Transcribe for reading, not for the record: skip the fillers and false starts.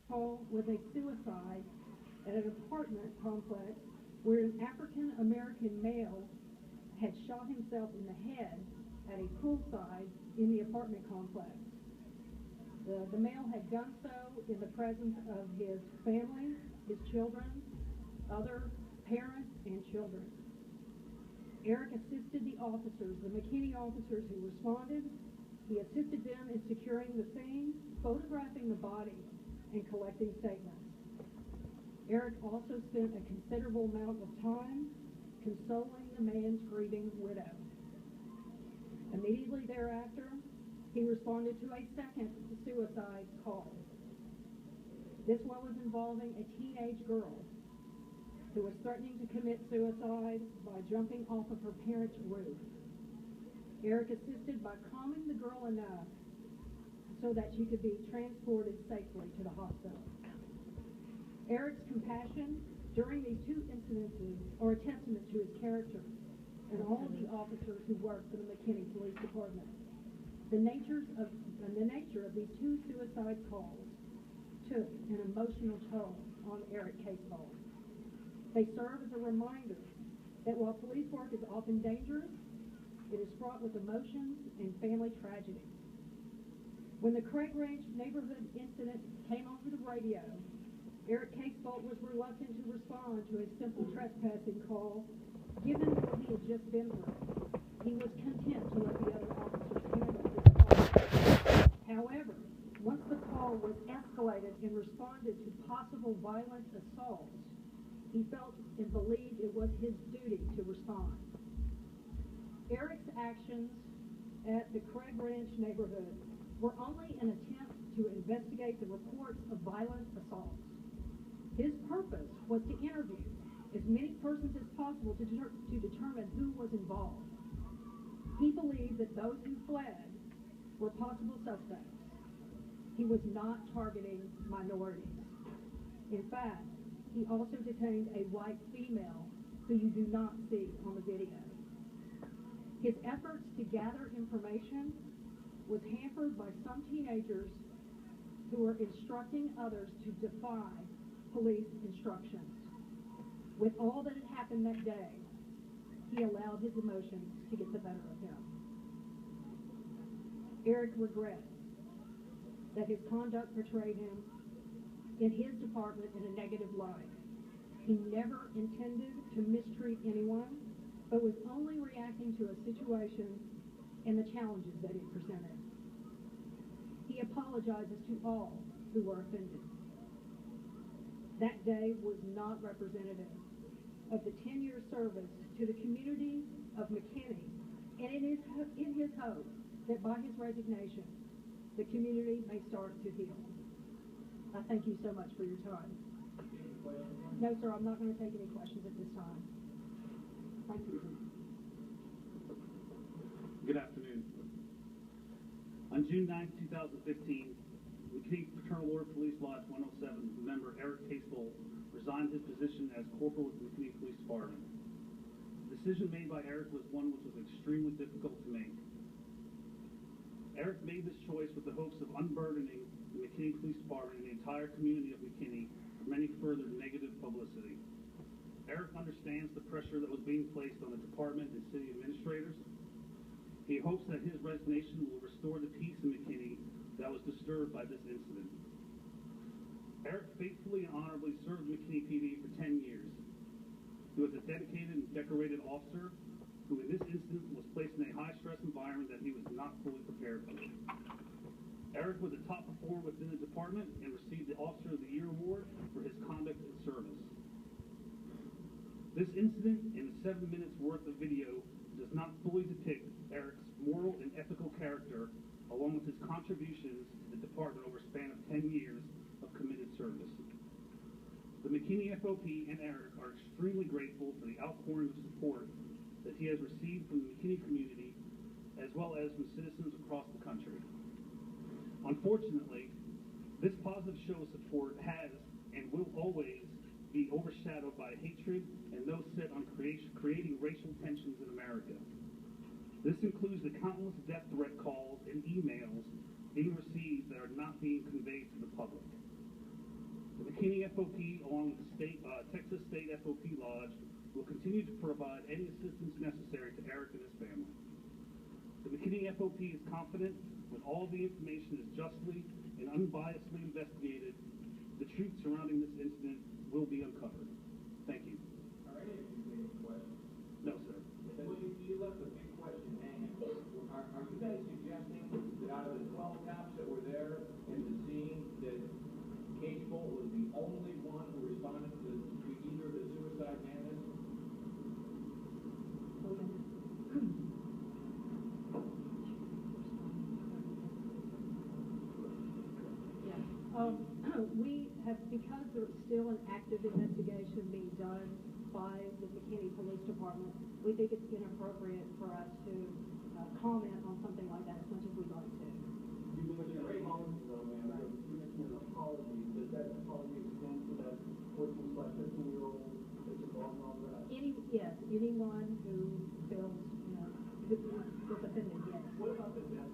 call was a suicide at an apartment complex where an African-American male had shot himself in the head at a poolside in the apartment complex. The male had done so in the presence of his family, his children, other parents, and children. Eric assisted the officers, the McKinney officers who responded. He assisted them in securing the scene, photographing the body, and collecting statements. Eric also spent a considerable amount of time consoling the man's grieving widow. Immediately thereafter, he responded to a second suicide call. This one was involving a teenage girl who was threatening to commit suicide by jumping off of her parents' roof. Eric assisted by calming the girl enough so that she could be transported safely to the hospital. Eric's compassion during these two incidences are a testament to his character and all of the officers who work for the McKinney Police Department. The nature of these two suicide calls took an emotional toll on Eric Casebolht. They serve as a reminder that while police work is often dangerous, it is fraught with emotions and family tragedy. When the Craig Ranch neighborhood incident came onto the radio, Eric Casebolht was reluctant to respond to a simple trespassing call, given what he had just been through. He was content to let the other officers handle this call. However, once the call was escalated and responded to possible violent assaults, he felt and believed it was his duty to respond. Eric's actions at the Craig Ranch neighborhood were only an attempt to investigate the reports of violent assaults. His purpose was to interview as many persons as possible to determine who was involved. He believed that those who fled were possible suspects. He was not targeting minorities. In fact, he also detained a white female who you do not see on the video. His efforts to gather information was hampered by some teenagers who were instructing others to defy police instructions. With all that had happened that day, he allowed his emotions to get the better of him. Eric regrets that his conduct portrayed him in his department in a negative light. He never intended to mistreat anyone, but was only reacting to a situation and the challenges that it presented. He apologizes to all who were offended. That day was not representative of the 10-year service to the community of McKinney, and it is his hope that by his resignation, the community may start to heal. I thank you so much for your time. No, sir, I'm not going to take any questions at this time. Thank you. Good afternoon. On June 9, 2015, McKinney Fraternal Order Police Lodge 107 member Eric Casebolht resigned his position as corporal with the McKinney Police Department. The decision made by Eric was one which was extremely difficult to make. Eric made this choice with the hopes of unburdening the McKinney Police Department and the entire community of McKinney from any further negative publicity. Eric understands the pressure that was being placed on the department and city administrators. He hopes that his resignation will restore the peace in McKinney that was disturbed by this incident. Eric faithfully and honorably served McKinney PD for 10 years. He was a dedicated and decorated officer who in this instance was placed in a high-stress environment that he was not fully prepared for. Eric was a top performer within the department and received the Officer of the Year Award for his conduct and service. This incident and the 7 minutes worth of video does not fully depict Eric's moral and ethical character along with his contributions to the department over a span of 10 years of committed service. The McKinney FOP and Eric are extremely grateful for the outpouring of support that he has received from the McKinney community as well as from citizens across the country. Unfortunately, this positive show of support has and will always be overshadowed by hatred and those set on creating racial tensions in America. This includes the countless death threat calls and emails being received that are not being conveyed to the public. McKinney FOP, along with the Texas State FOP Lodge, will continue to provide any assistance necessary to Eric and his family. The McKinney FOP is confident when all the information is justly and unbiasedly investigated, the truth surrounding this incident will be uncovered. Thank you. Are any of you any questions? No, sir. Well, you left a big question hanging. Are you guys suggesting that out of the 12 cops that were there in the scene, that Casebolht was the only one who responded to either the suicide madness? We have, because there's still an active investigation being done by the McKinney Police Department, we think it's inappropriate for us to comment on something like that as much as we'd like to. You mentioned an apology, though, ma'am. You mentioned an apology. Does that apology extend to that 14/15-year-old that's involved in all that? Yes, anyone who feels, who was offended, yes. What about the death